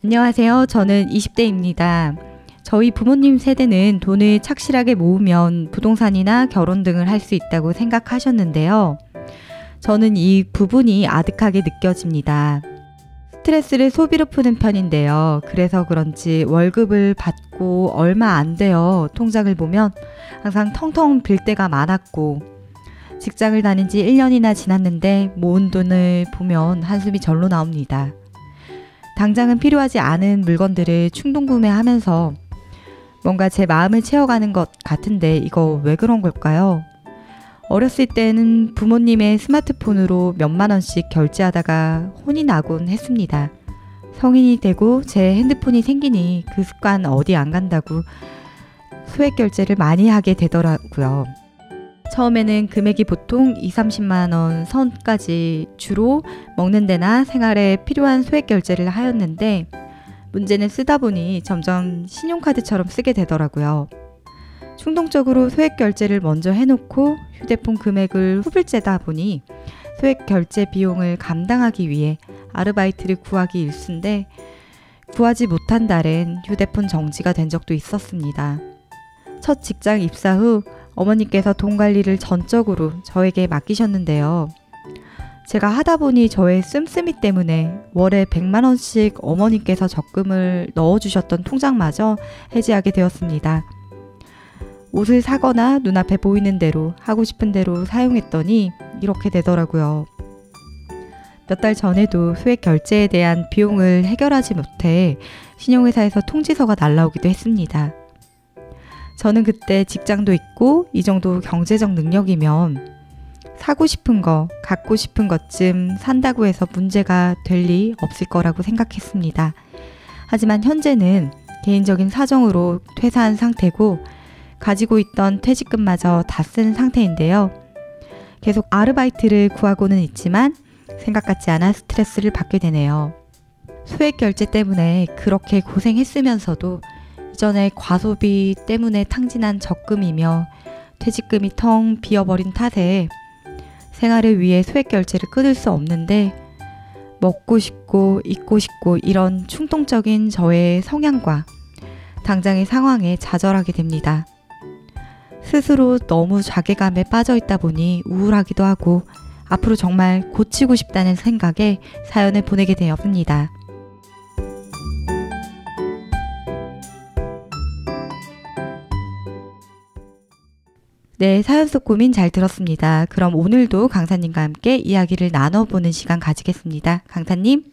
안녕하세요. 저는 20대입니다. 저희 부모님 세대는 돈을 착실하게 모으면 부동산이나 결혼 등을 할 수 있다고 생각하셨는데요. 저는 이 부분이 아득하게 느껴집니다. 스트레스를 소비로 푸는 편인데요. 그래서 그런지 월급을 받고 얼마 안 돼요. 통장을 보면 항상 텅텅 빌 때가 많았고, 직장을 다닌 지 1년이나 지났는데 모은 돈을 보면 한숨이 절로 나옵니다. 당장은 필요하지 않은 물건들을 충동 구매하면서 뭔가 제 마음을 채워가는 것 같은데 이거 왜 그런 걸까요? 어렸을 때는 부모님의 스마트폰으로 몇만 원씩 결제하다가 혼이 나곤 했습니다. 성인이 되고 제 핸드폰이 생기니 그 습관 어디 안 간다고 소액 결제를 많이 하게 되더라고요. 처음에는 금액이 보통 20-30만 원 선까지 주로 먹는 데나 생활에 필요한 소액 결제를 하였는데, 문제는 쓰다 보니 점점 신용카드처럼 쓰게 되더라고요. 충동적으로 소액 결제를 먼저 해놓고 휴대폰 금액을 후불제다 보니 소액 결제 비용을 감당하기 위해 아르바이트를 구하기 일쑤인데, 구하지 못한 달엔 휴대폰 정지가 된 적도 있었습니다. 첫 직장 입사 후 어머니께서 돈 관리를 전적으로 저에게 맡기셨는데요. 제가 하다 보니 저의 씀씀이 때문에 월에 100만 원씩 어머니께서 적금을 넣어주셨던 통장마저 해지하게 되었습니다. 옷을 사거나 눈앞에 보이는 대로 하고 싶은 대로 사용했더니 이렇게 되더라고요. 몇 달 전에도 소액 결제에 대한 비용을 해결하지 못해 신용회사에서 통지서가 날라오기도 했습니다. 저는 그때 직장도 있고 이 정도 경제적 능력이면 사고 싶은 거, 갖고 싶은 것쯤 산다고 해서 문제가 될 리 없을 거라고 생각했습니다. 하지만 현재는 개인적인 사정으로 퇴사한 상태고 가지고 있던 퇴직금마저 다 쓴 상태인데요. 계속 아르바이트를 구하고는 있지만 생각 같지 않아 스트레스를 받게 되네요. 소액 결제 때문에 그렇게 고생했으면서도 이전에 과소비 때문에 탕진한 적금이며 퇴직금이 텅 비어버린 탓에 생활을 위해 소액 결제를 끊을 수 없는데, 먹고 싶고 입고 싶고 이런 충동적인 저의 성향과 당장의 상황에 좌절하게 됩니다. 스스로 너무 자괴감에 빠져 있다 보니 우울하기도 하고 앞으로 정말 고치고 싶다는 생각에 사연을 보내게 되었습니다. 네, 사연 속 고민 잘 들었습니다. 그럼 오늘도 강사님과 함께 이야기를 나눠보는 시간 가지겠습니다. 강사님.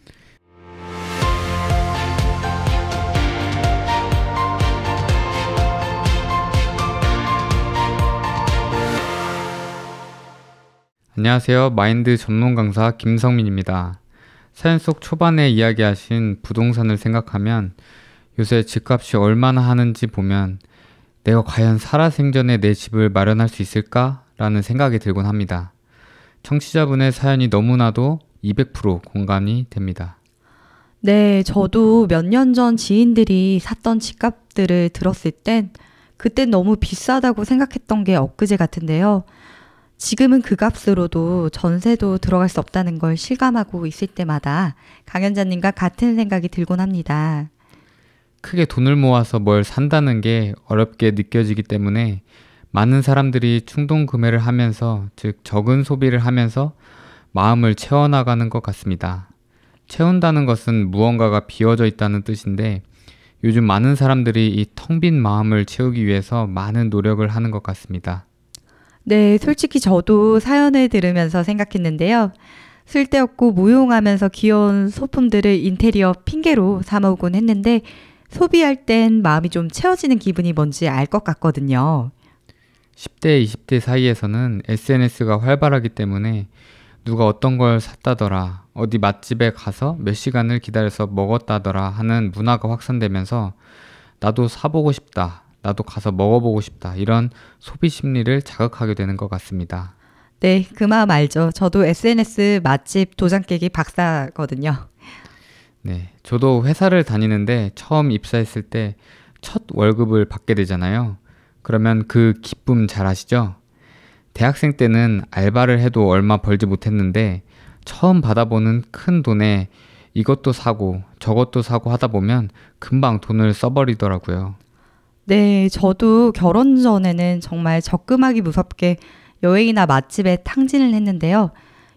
안녕하세요. 마인드 전문 강사 김성민입니다. 사연 속 초반에 이야기하신 부동산을 생각하면 요새 집값이 얼마나 하는지 보면 내가 과연 살아생전에 내 집을 마련할 수 있을까? 라는 생각이 들곤 합니다. 청취자분의 사연이 너무나도 200% 공감이 됩니다. 네, 저도 몇 년 전 지인들이 샀던 집값들을 들었을 그땐 너무 비싸다고 생각했던 게 엊그제 같은데요. 지금은 그 값으로도 전세도 들어갈 수 없다는 걸 실감하고 있을 때마다 강연자님과 같은 생각이 들곤 합니다. 크게 돈을 모아서 뭘 산다는 게 어렵게 느껴지기 때문에 많은 사람들이 충동 구매를 하면서, 즉 적은 소비를 하면서 마음을 채워나가는 것 같습니다. 채운다는 것은 무언가가 비어져 있다는 뜻인데, 요즘 많은 사람들이 이 텅 빈 마음을 채우기 위해서 많은 노력을 하는 것 같습니다. 네, 솔직히 저도 사연을 들으면서 생각했는데요. 쓸데없고 무용하면서 귀여운 소품들을 인테리어 핑계로 사모으곤 했는데, 소비할 땐 마음이 좀 채워지는 기분이 뭔지 알 것 같거든요. 10대, 20대 사이에서는 SNS가 활발하기 때문에 누가 어떤 걸 샀다더라, 어디 맛집에 가서 몇 시간을 기다려서 먹었다더라 하는 문화가 확산되면서 나도 사보고 싶다, 나도 가서 먹어보고 싶다, 이런 소비 심리를 자극하게 되는 것 같습니다. 네, 그 마음 알죠. 저도 SNS 맛집 도장 깨기 박사거든요. 네, 저도 회사를 다니는데 처음 입사했을 때 첫 월급을 받게 되잖아요. 그러면 그 기쁨 잘 아시죠? 대학생 때는 알바를 해도 얼마 벌지 못했는데 처음 받아보는 큰 돈에 이것도 사고 저것도 사고 하다 보면 금방 돈을 써버리더라고요. 네, 저도 결혼 전에는 정말 적금하기 무섭게 여행이나 맛집에 탕진을 했는데요.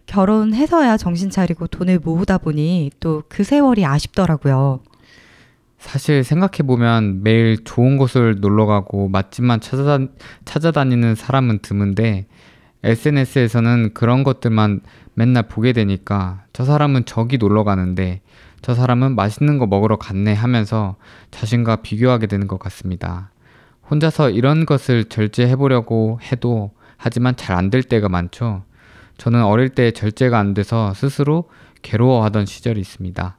결혼해서야 정신 차리고 돈을 모으다 보니 또 그 세월이 아쉽더라고요. 사실 생각해보면 매일 좋은 곳을 놀러가고 맛집만 찾아다니는 사람은 드문데 SNS에서는 그런 것들만 맨날 보게 되니까 저 사람은 저기 놀러 가는데 저 사람은 맛있는 거 먹으러 갔네 하면서 자신과 비교하게 되는 것 같습니다. 혼자서 이런 것을 절제해보려고 해도 하지만 잘 안 될 때가 많죠. 저는 어릴 때 절제가 안 돼서 스스로 괴로워하던 시절이 있습니다.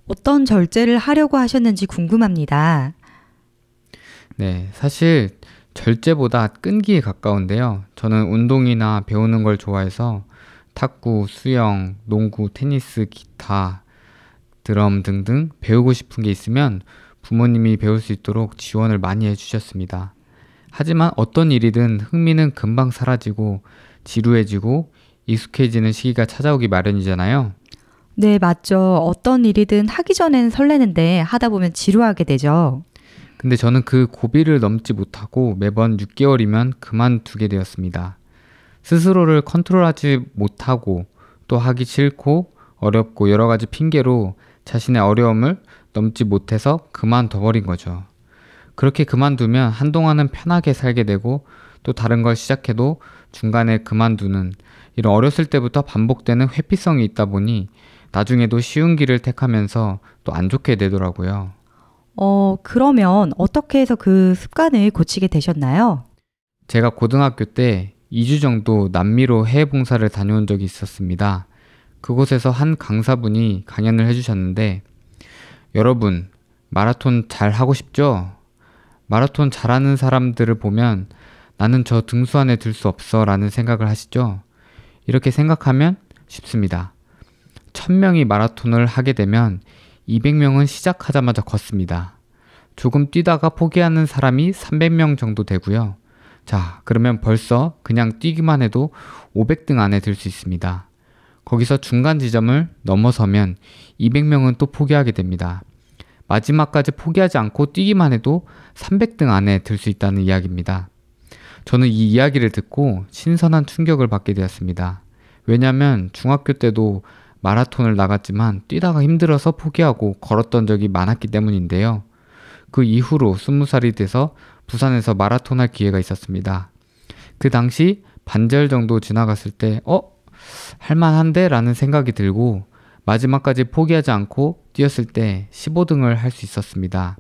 어떤 절제를 하려고 하셨는지 궁금합니다. 네, 사실 절제보다 끈기에 가까운데요. 저는 운동이나 배우는 걸 좋아해서 탁구, 수영, 농구, 테니스, 기타, 드럼 등등 배우고 싶은 게 있으면 부모님이 배울 수 있도록 지원을 많이 해주셨습니다. 하지만 어떤 일이든 흥미는 금방 사라지고 지루해지고 익숙해지는 시기가 찾아오기 마련이잖아요. 네, 맞죠. 어떤 일이든 하기 전엔 설레는데 하다 보면 지루하게 되죠. 근데 저는 그 고비를 넘지 못하고 매번 6개월이면 그만두게 되었습니다. 스스로를 컨트롤하지 못하고 또 하기 싫고 어렵고 여러 가지 핑계로 자신의 어려움을 넘지 못해서 그만둬버린 거죠. 그렇게 그만두면 한동안은 편하게 살게 되고 또 다른 걸 시작해도 중간에 그만두는 이런 어렸을 때부터 반복되는 회피성이 있다 보니 나중에도 쉬운 길을 택하면서 또 안 좋게 되더라고요. 그러면 어떻게 해서 그 습관을 고치게 되셨나요? 제가 고등학교 때 2주 정도 남미로 해외 봉사를 다녀온 적이 있었습니다. 그곳에서 한 강사분이 강연을 해주셨는데 여러분, 마라톤 잘 하고 싶죠? 마라톤 잘하는 사람들을 보면 나는 저 등수 안에 들 수 없어 라는 생각을 하시죠? 이렇게 생각하면 쉽습니다. 1000명이 마라톤을 하게 되면 200명은 시작하자마자 걷습니다. 조금 뛰다가 포기하는 사람이 300명 정도 되고요. 자, 그러면 벌써 그냥 뛰기만 해도 500등 안에 들 수 있습니다. 거기서 중간 지점을 넘어서면 200명은 또 포기하게 됩니다. 마지막까지 포기하지 않고 뛰기만 해도 300등 안에 들 수 있다는 이야기입니다. 저는 이 이야기를 듣고 신선한 충격을 받게 되었습니다. 왜냐하면 중학교 때도 마라톤을 나갔지만 뛰다가 힘들어서 포기하고 걸었던 적이 많았기 때문인데요. 그 이후로 20살이 돼서 부산에서 마라톤 할 기회가 있었습니다. 그 당시 반절 정도 지나갔을 때 할만한데? 라는 생각이 들고 마지막까지 포기하지 않고 뛰었을 때 15등을 할 수 있었습니다.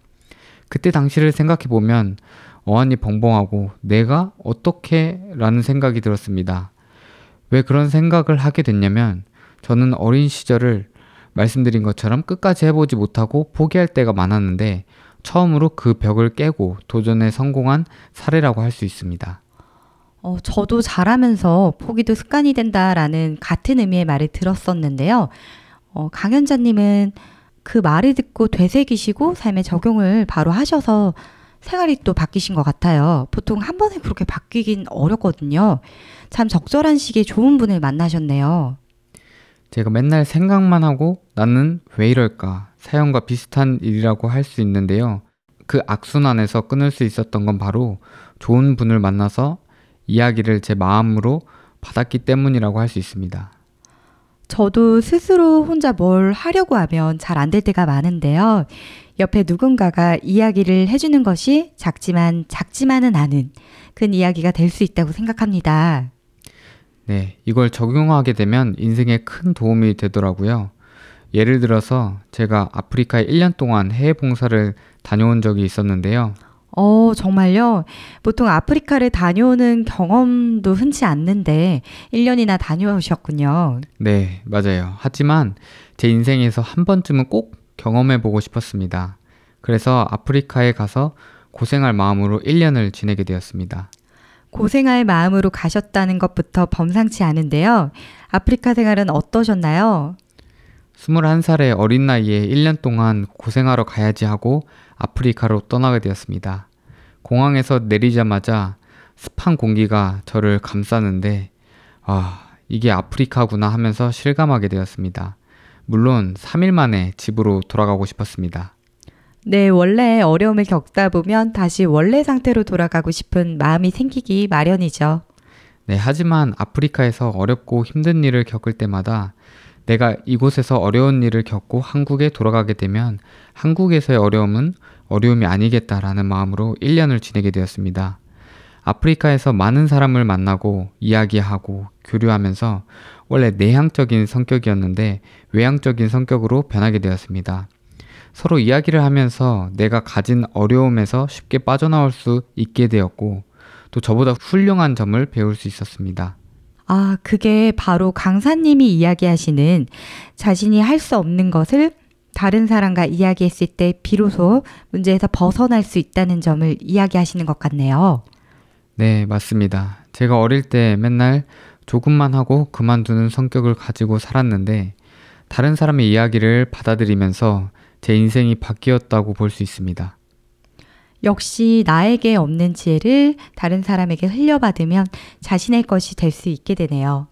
그때 당시를 생각해보면 어안이 벙벙하고 내가 어떻게? 라는 생각이 들었습니다. 왜 그런 생각을 하게 됐냐면 저는 어린 시절을 말씀드린 것처럼 끝까지 해보지 못하고 포기할 때가 많았는데 처음으로 그 벽을 깨고 도전에 성공한 사례라고 할 수 있습니다. 저도 잘하면서 포기도 습관이 된다라는 같은 의미의 말을 들었었는데요. 강연자님은 그 말을 듣고 되새기시고 삶에 적용을 바로 하셔서 생활이 또 바뀌신 것 같아요. 보통 한 번에 그렇게 바뀌긴 어렵거든요. 참 적절한 시기에 좋은 분을 만나셨네요. 제가 맨날 생각만 하고 나는 왜 이럴까? 사연과 비슷한 일이라고 할 수 있는데요. 그 악순환에서 끊을 수 있었던 건 바로 좋은 분을 만나서 이야기를 제 마음으로 받았기 때문이라고 할 수 있습니다. 저도 스스로 혼자 뭘 하려고 하면 잘 안 될 때가 많은데요. 옆에 누군가가 이야기를 해주는 것이 작지만은 않은 큰 이야기가 될 수 있다고 생각합니다. 네, 이걸 적용하게 되면 인생에 큰 도움이 되더라고요. 예를 들어서 제가 아프리카에 1년 동안 해외 봉사를 다녀온 적이 있었는데요. 정말요? 보통 아프리카를 다녀오는 경험도 흔치 않는데 1년이나 다녀오셨군요. 네, 맞아요. 하지만 제 인생에서 한 번쯤은 꼭 경험해보고 싶었습니다. 그래서 아프리카에 가서 고생할 마음으로 1년을 지내게 되었습니다. 고생할 마음으로 가셨다는 것부터 범상치 않은데요. 아프리카 생활은 어떠셨나요? 21살의 어린 나이에 1년 동안 고생하러 가야지 하고 아프리카로 떠나게 되었습니다. 공항에서 내리자마자 습한 공기가 저를 감싸는데 이게 아프리카구나 하면서 실감하게 되었습니다. 물론 3일 만에 집으로 돌아가고 싶었습니다. 네, 원래 어려움을 겪다 보면 다시 원래 상태로 돌아가고 싶은 마음이 생기기 마련이죠. 네, 하지만 아프리카에서 어렵고 힘든 일을 겪을 때마다 내가 이곳에서 어려운 일을 겪고 한국에 돌아가게 되면 한국에서의 어려움은 어려움이 아니겠다라는 마음으로 1년을 지내게 되었습니다. 아프리카에서 많은 사람을 만나고 이야기하고 교류하면서 원래 내향적인 성격이었는데 외향적인 성격으로 변하게 되었습니다. 서로 이야기를 하면서 내가 가진 어려움에서 쉽게 빠져나올 수 있게 되었고 또 저보다 훌륭한 점을 배울 수 있었습니다. 그게 바로 강사님이 이야기하시는 자신이 할 수 없는 것을 다른 사람과 이야기했을 때 비로소 문제에서 벗어날 수 있다는 점을 이야기하시는 것 같네요. 네, 맞습니다. 제가 어릴 때 맨날 조금만 하고 그만두는 성격을 가지고 살았는데 다른 사람의 이야기를 받아들이면서 제 인생이 바뀌었다고 볼 수 있습니다. 역시 나에게 없는 지혜를 다른 사람에게 흘려받으면 자신의 것이 될 수 있게 되네요.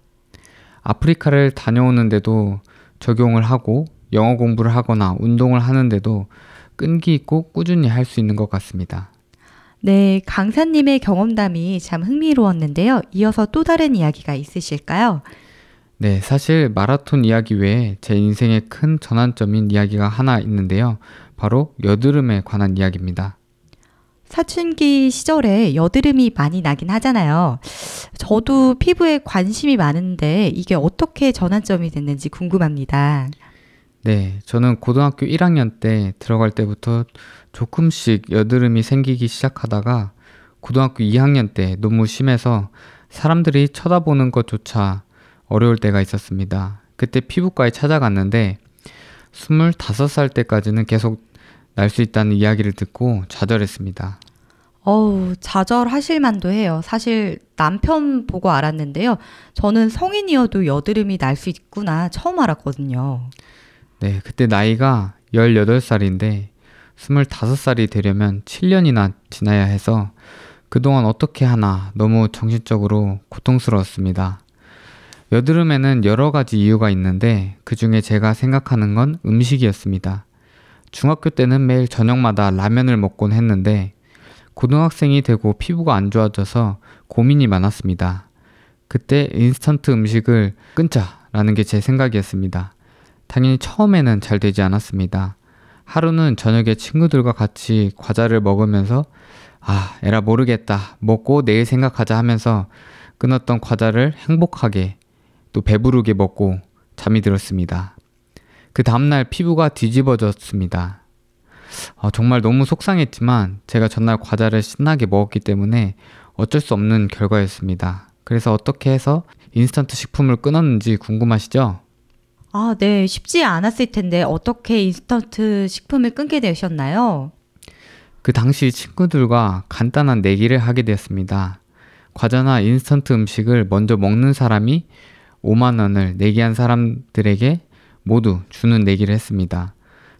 아프리카를 다녀오는데도 적용을 하고 영어 공부를 하거나 운동을 하는데도 끈기 있고 꾸준히 할 수 있는 것 같습니다. 네, 강사님의 경험담이 참 흥미로웠는데요. 이어서 또 다른 이야기가 있으실까요? 네, 사실 마라톤 이야기 외에 제 인생의 큰 전환점인 이야기가 하나 있는데요. 바로 여드름에 관한 이야기입니다. 사춘기 시절에 여드름이 많이 나긴 하잖아요. 저도 피부에 관심이 많은데 이게 어떻게 전환점이 됐는지 궁금합니다. 네, 저는 고등학교 1학년 때 들어갈 때부터 조금씩 여드름이 생기기 시작하다가 고등학교 2학년 때 너무 심해서 사람들이 쳐다보는 것조차 어려울 때가 있었습니다. 그때 피부과에 찾아갔는데 25살 때까지는 계속 날 수 있다는 이야기를 듣고 좌절했습니다. 좌절하실 만도 해요. 사실 남편 보고 알았는데요. 저는 성인이어도 여드름이 날 수 있구나 처음 알았거든요. 네, 그때 나이가 18살인데 25살이 되려면 7년이나 지나야 해서 그동안 어떻게 하나 너무 정신적으로 고통스러웠습니다. 여드름에는 여러 가지 이유가 있는데 그 중에 제가 생각하는 건 음식이었습니다. 중학교 때는 매일 저녁마다 라면을 먹곤 했는데 고등학생이 되고 피부가 안 좋아져서 고민이 많았습니다. 그때 인스턴트 음식을 끊자라는 게 제 생각이었습니다. 당연히 처음에는 잘 되지 않았습니다. 하루는 저녁에 친구들과 같이 과자를 먹으면서 에라 모르겠다 먹고 내일 생각하자 하면서 끊었던 과자를 행복하게 또 배부르게 먹고 잠이 들었습니다. 그 다음날 피부가 뒤집어졌습니다. 정말 너무 속상했지만 제가 전날 과자를 신나게 먹었기 때문에 어쩔 수 없는 결과였습니다. 그래서 어떻게 해서 인스턴트 식품을 끊었는지 궁금하시죠? 네. 쉽지 않았을 텐데 어떻게 인스턴트 식품을 끊게 되셨나요? 그 당시 친구들과 간단한 내기를 하게 되었습니다. 과자나 인스턴트 음식을 먼저 먹는 사람이 5만 원을 내기한 사람들에게 모두 주는 내기를 했습니다.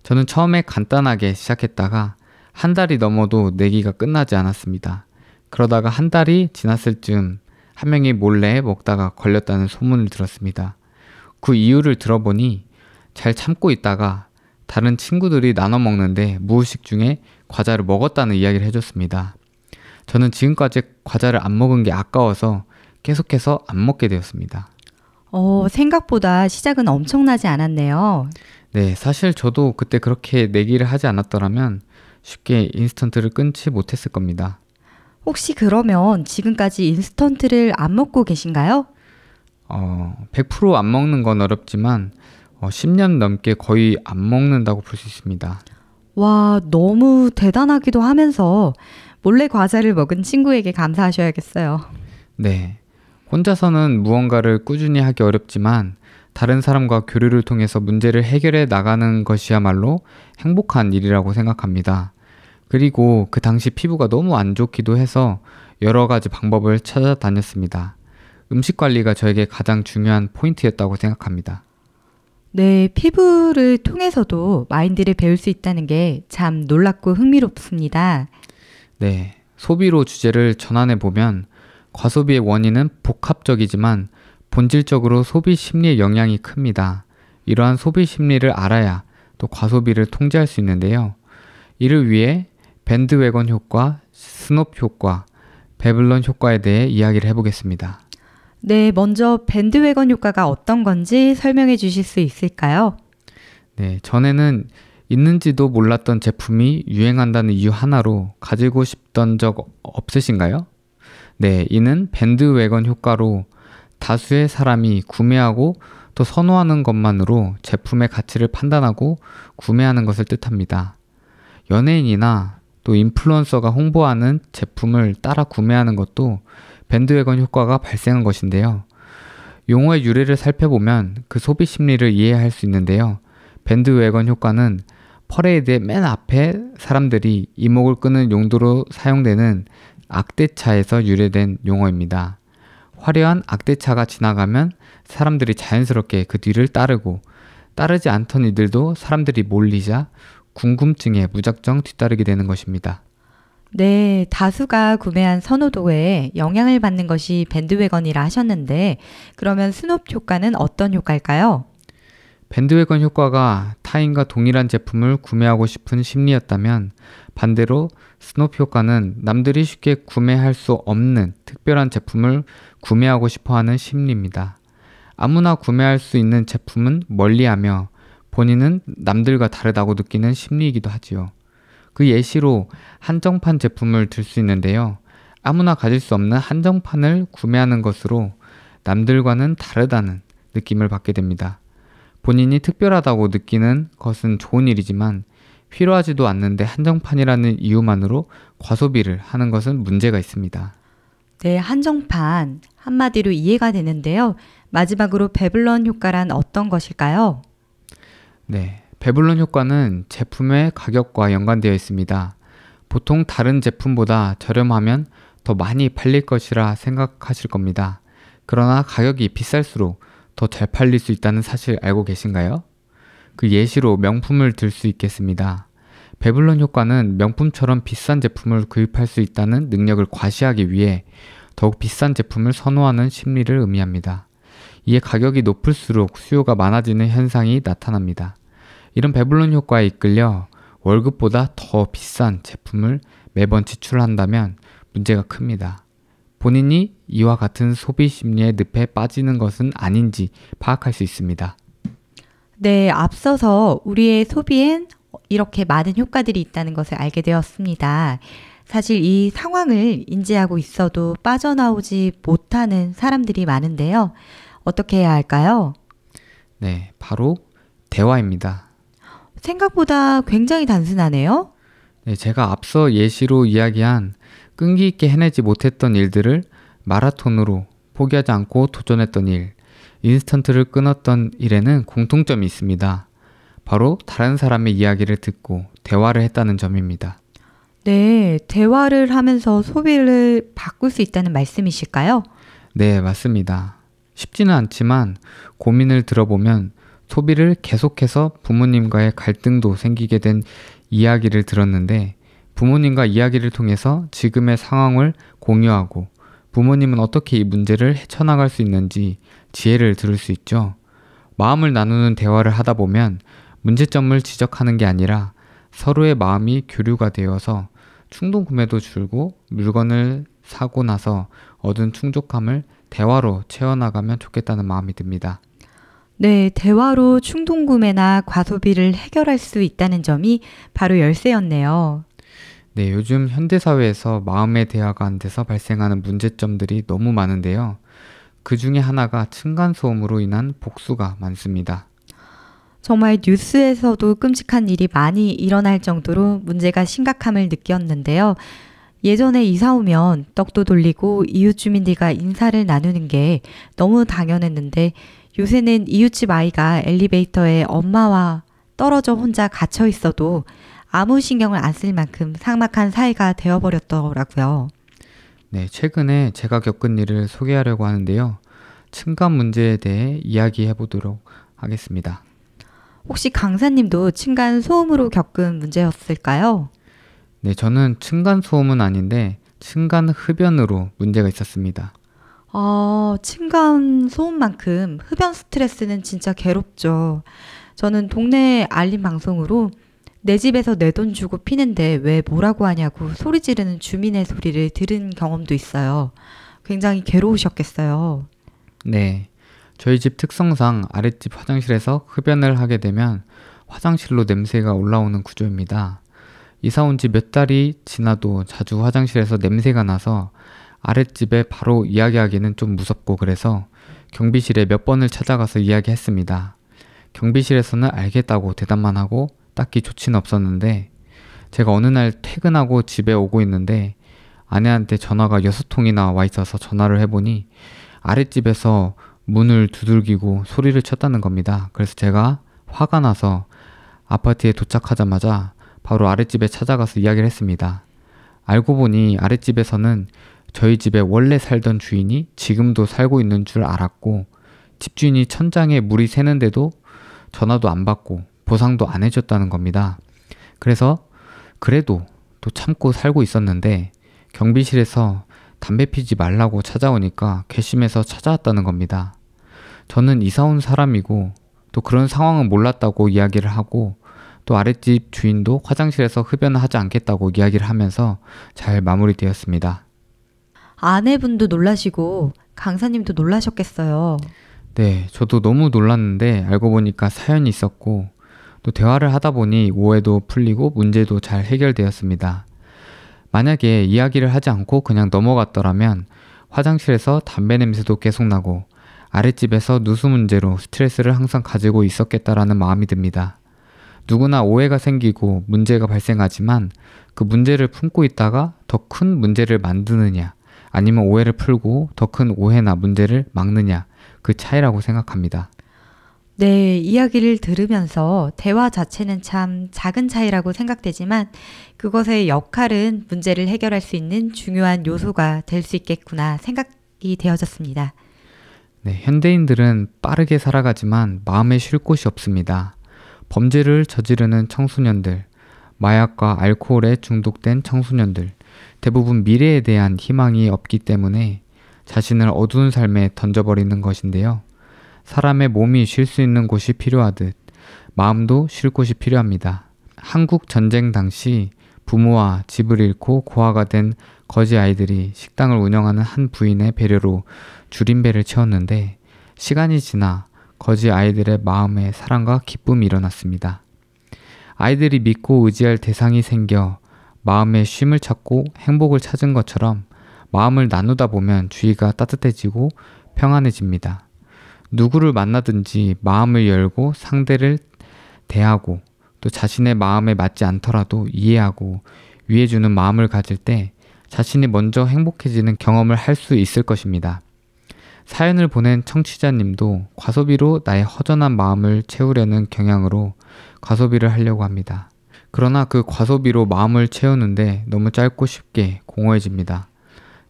저는 처음에 간단하게 시작했다가 한 달이 넘어도 내기가 끝나지 않았습니다. 그러다가 한 달이 지났을 즈음 한 명이 몰래 먹다가 걸렸다는 소문을 들었습니다. 그 이유를 들어보니 잘 참고 있다가 다른 친구들이 나눠 먹는데 무의식 중에 과자를 먹었다는 이야기를 해줬습니다. 저는 지금까지 과자를 안 먹은 게 아까워서 계속해서 안 먹게 되었습니다. 생각보다 시작은 엄청나지 않았네요. 네, 사실 저도 그때 그렇게 내기를 하지 않았더라면 쉽게 인스턴트를 끊지 못했을 겁니다. 혹시 그러면 지금까지 인스턴트를 안 먹고 계신가요? 100% 안 먹는 건 어렵지만 10년 넘게 거의 안 먹는다고 볼 수 있습니다. 와, 너무 대단하기도 하면서 몰래 과자를 먹은 친구에게 감사하셔야겠어요. 네, 혼자서는 무언가를 꾸준히 하기 어렵지만 다른 사람과 교류를 통해서 문제를 해결해 나가는 것이야말로 행복한 일이라고 생각합니다. 그리고 그 당시 피부가 너무 안 좋기도 해서 여러 가지 방법을 찾아다녔습니다. 음식 관리가 저에게 가장 중요한 포인트였다고 생각합니다. 네, 피부를 통해서도 마인드를 배울 수 있다는 게 참 놀랍고 흥미롭습니다. 네, 소비로 주제를 전환해 보면 과소비의 원인은 복합적이지만 본질적으로 소비 심리의 영향이 큽니다. 이러한 소비 심리를 알아야 또 과소비를 통제할 수 있는데요. 이를 위해 밴드웨건 효과, 스놉 효과, 배블론 효과에 대해 이야기를 해보겠습니다. 네, 먼저 밴드웨건 효과가 어떤 건지 설명해 주실 수 있을까요? 네, 전에는 있는지도 몰랐던 제품이 유행한다는 이유 하나로 가지고 싶던 적 없으신가요? 네, 이는 밴드웨건 효과로 다수의 사람이 구매하고 또 선호하는 것만으로 제품의 가치를 판단하고 구매하는 것을 뜻합니다. 연예인이나 또 인플루언서가 홍보하는 제품을 따라 구매하는 것도 밴드웨건 효과가 발생한 것인데요. 용어의 유래를 살펴보면 그 소비 심리를 이해할 수 있는데요. 밴드웨건 효과는 퍼레이드의 맨 앞에 사람들이 이목을 끄는 용도로 사용되는 악대차에서 유래된 용어입니다. 화려한 악대차가 지나가면 사람들이 자연스럽게 그 뒤를 따르고 따르지 않던 이들도 사람들이 몰리자 궁금증에 무작정 뒤따르게 되는 것입니다. 네, 다수가 구매한 선호도에 영향을 받는 것이 밴드웨건이라 하셨는데, 그러면 스놉 효과는 어떤 효과일까요? 밴드웨건 효과가 타인과 동일한 제품을 구매하고 싶은 심리였다면 반대로 스놉 효과는 남들이 쉽게 구매할 수 없는 특별한 제품을 구매하고 싶어하는 심리입니다. 아무나 구매할 수 있는 제품은 멀리하며 본인은 남들과 다르다고 느끼는 심리이기도 하지요. 그 예시로 한정판 제품을 들 수 있는데요. 아무나 가질 수 없는 한정판을 구매하는 것으로 남들과는 다르다는 느낌을 받게 됩니다. 본인이 특별하다고 느끼는 것은 좋은 일이지만 필요하지도 않는데 한정판이라는 이유만으로 과소비를 하는 것은 문제가 있습니다. 네, 한정판 한마디로 이해가 되는데요. 마지막으로 배블런 효과란 어떤 것일까요? 네, 배블론 효과는 제품의 가격과 연관되어 있습니다. 보통 다른 제품보다 저렴하면 더 많이 팔릴 것이라 생각하실 겁니다. 그러나 가격이 비쌀수록 더 잘 팔릴 수 있다는 사실 알고 계신가요? 그 예시로 명품을 들 수 있겠습니다. 배블론 효과는 명품처럼 비싼 제품을 구입할 수 있다는 능력을 과시하기 위해 더욱 비싼 제품을 선호하는 심리를 의미합니다. 이에 가격이 높을수록 수요가 많아지는 현상이 나타납니다. 이런 배블론 효과에 이끌려 월급보다 더 비싼 제품을 매번 지출한다면 문제가 큽니다. 본인이 이와 같은 소비 심리의 늪에 빠지는 것은 아닌지 파악할 수 있습니다. 네, 앞서서 우리의 소비엔 이렇게 많은 효과들이 있다는 것을 알게 되었습니다. 사실 이 상황을 인지하고 있어도 빠져나오지 못하는 사람들이 많은데요. 어떻게 해야 할까요? 네, 바로 대화입니다. 생각보다 굉장히 단순하네요. 네, 제가 앞서 예시로 이야기한 끈기 있게 해내지 못했던 일들을 마라톤으로 포기하지 않고 도전했던 일, 인스턴트를 끊었던 일에는 공통점이 있습니다. 바로 다른 사람의 이야기를 듣고 대화를 했다는 점입니다. 네, 대화를 하면서 소비를 바꿀 수 있다는 말씀이실까요? 네, 맞습니다. 쉽지는 않지만 고민을 들어보면 소비를 계속해서 부모님과의 갈등도 생기게 된 이야기를 들었는데 부모님과 이야기를 통해서 지금의 상황을 공유하고 부모님은 어떻게 이 문제를 헤쳐나갈 수 있는지 지혜를 들을 수 있죠. 마음을 나누는 대화를 하다 보면 문제점을 지적하는 게 아니라 서로의 마음이 교류가 되어서 충동 구매도 줄고 물건을 사고 나서 얻은 충족감을 대화로 채워나가면 좋겠다는 마음이 듭니다. 네, 대화로 충동구매나 과소비를 해결할 수 있다는 점이 바로 열쇠였네요. 네, 요즘 현대사회에서 마음의 대화가 안 돼서 발생하는 문제점들이 너무 많은데요. 그 중에 하나가 층간소음으로 인한 복수가 많습니다. 정말 뉴스에서도 끔찍한 일이 많이 일어날 정도로 문제가 심각함을 느꼈는데요. 예전에 이사 오면 떡도 돌리고 이웃 주민들과 인사를 나누는 게 너무 당연했는데 요새는 이웃집 아이가 엘리베이터에 엄마와 떨어져 혼자 갇혀 있어도 아무 신경을 안 쓸 만큼 삭막한 사이가 되어버렸더라고요. 네, 최근에 제가 겪은 일을 소개하려고 하는데요. 층간 문제에 대해 이야기해 보도록 하겠습니다. 혹시 강사님도 층간 소음으로 겪은 문제였을까요? 네, 저는 층간 소음은 아닌데 층간 흡연으로 문제가 있었습니다. 층간 소음만큼 흡연 스트레스는 진짜 괴롭죠. 저는 동네 알림 방송으로 내 집에서 내 돈 주고 피는데 왜 뭐라고 하냐고 소리 지르는 주민의 소리를 들은 경험도 있어요. 굉장히 괴로우셨겠어요. 네, 저희 집 특성상 아랫집 화장실에서 흡연을 하게 되면 화장실로 냄새가 올라오는 구조입니다. 이사 온 지 몇 달이 지나도 자주 화장실에서 냄새가 나서 아랫집에 바로 이야기하기는 좀 무섭고 그래서 경비실에 몇 번을 찾아가서 이야기했습니다. 경비실에서는 알겠다고 대답만 하고 딱히 조치는 없었는데 제가 어느 날 퇴근하고 집에 오고 있는데 아내한테 전화가 6통이나 와 있어서 전화를 해보니 아랫집에서 문을 두들기고 소리를 쳤다는 겁니다. 그래서 제가 화가 나서 아파트에 도착하자마자 바로 아랫집에 찾아가서 이야기를 했습니다. 알고 보니 아랫집에서는 저희 집에 원래 살던 주인이 지금도 살고 있는 줄 알았고 집주인이 천장에 물이 새는데도 전화도 안 받고 보상도 안 해줬다는 겁니다. 그래서 그래도 또 참고 살고 있었는데 경비실에서 담배 피지 말라고 찾아오니까 괘씸해서 찾아왔다는 겁니다. 저는 이사 온 사람이고 또 그런 상황은 몰랐다고 이야기를 하고 또 아랫집 주인도 화장실에서 흡연을 하지 않겠다고 이야기를 하면서 잘 마무리되었습니다. 아내분도 놀라시고 강사님도 놀라셨겠어요. 네, 저도 너무 놀랐는데 알고 보니까 사연이 있었고 또 대화를 하다 보니 오해도 풀리고 문제도 잘 해결되었습니다. 만약에 이야기를 하지 않고 그냥 넘어갔더라면 화장실에서 담배 냄새도 계속 나고 아랫집에서 누수 문제로 스트레스를 항상 가지고 있었겠다라는 마음이 듭니다. 누구나 오해가 생기고 문제가 발생하지만 그 문제를 품고 있다가 더 큰 문제를 만드느냐 아니면 오해를 풀고 더 큰 오해나 문제를 막느냐 그 차이라고 생각합니다. 네, 이야기를 들으면서 대화 자체는 참 작은 차이라고 생각되지만 그것의 역할은 문제를 해결할 수 있는 중요한 요소가 될 수 있겠구나 생각이 되어졌습니다. 네, 현대인들은 빠르게 살아가지만 마음에 쉴 곳이 없습니다. 범죄를 저지르는 청소년들, 마약과 알코올에 중독된 청소년들, 대부분 미래에 대한 희망이 없기 때문에 자신을 어두운 삶에 던져버리는 것인데요. 사람의 몸이 쉴 수 있는 곳이 필요하듯 마음도 쉴 곳이 필요합니다. 한국 전쟁 당시 부모와 집을 잃고 고아가 된 거지 아이들이 식당을 운영하는 한 부인의 배려로 줄임배를 채웠는데 시간이 지나 거지 아이들의 마음에 사랑과 기쁨이 일어났습니다. 아이들이 믿고 의지할 대상이 생겨 마음의 쉼을 찾고 행복을 찾은 것처럼 마음을 나누다 보면 주위가 따뜻해지고 평안해집니다. 누구를 만나든지 마음을 열고 상대를 대하고 또 자신의 마음에 맞지 않더라도 이해하고 위해주는 마음을 가질 때 자신이 먼저 행복해지는 경험을 할 수 있을 것입니다. 사연을 보낸 청취자님도 과소비로 나의 허전한 마음을 채우려는 경향으로 과소비를 하려고 합니다. 그러나 그 과소비로 마음을 채우는데 너무 짧고 쉽게 공허해집니다.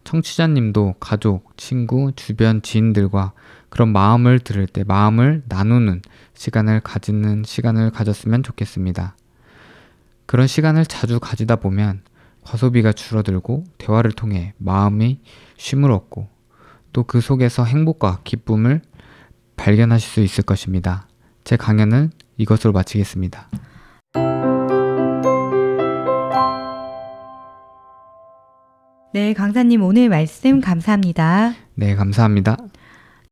청취자님도 가족, 친구, 주변 지인들과 그런 마음을 들을 때 마음을 나누는 시간을 가졌으면 좋겠습니다. 그런 시간을 자주 가지다 보면 과소비가 줄어들고 대화를 통해 마음이 쉼을 얻고 또 그 속에서 행복과 기쁨을 발견하실 수 있을 것입니다. 제 강연은 이것으로 마치겠습니다. 네, 강사님 오늘 말씀 감사합니다. 네, 감사합니다.